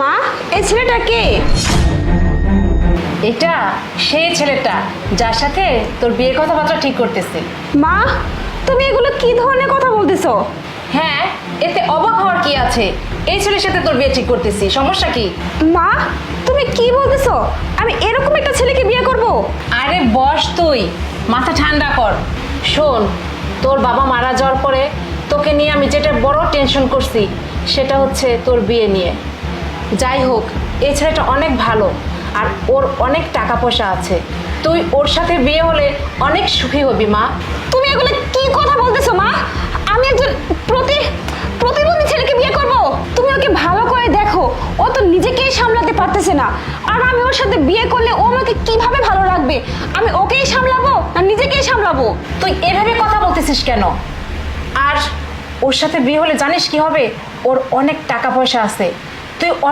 মা, এই ছেলেটা কে? এটা সেই ছেলেটা যার সাথে তোর বিয়ের কথাবার্তা ঠিক করতেছি। মা, তুমি এগুলো কি ধরনের কথা বলতেছো? হ্যাঁ, এতে অবাক হওয়ার কি আছে? এই ছেলের সাথে তোর বিয়ে ঠিক করতেছি, সমস্যা কি? মা, তুমি কি বলতেছো? আমি এরকম একটা ছেলেকে বিয়ে করব? আরে বস তুই, মাথা ঠান্ডা কর। শোন, তোর বাবা মারা যাওয়ার পরে তোকে নিয়ে আমি যেটা বড় টেনশন করছি সেটা হচ্ছে তোর বিয়ে নিয়ে। যাই হোক, এই ছেলেটা অনেক ভালো আর ওর অনেক টাকা পয়সা আছে। তুই ওর সাথে বিয়ে হলে অনেক সুখী হবি মা। তুমি এগুলো কি কথা বলতেছো মা? আমি একজন প্রতিবন্ধী ছেলেকে বিয়ে করব? তুমি ওকে ভালো করে দেখো, ও তো নিজেকেই সামলাতে পারতেছে না। আর আমি ওর সাথে বিয়ে করলে ও আমাকে কিভাবে ভালো রাখবে? আমি ওকেই সামলাবো না নিজেকেই সামলাবো? তুই এভাবে কথা বলতেছিস কেন? আর ওর সাথে বিয়ে হলে জানিস কি হবে? ওর অনেক টাকা পয়সা আছে, তুই অনেক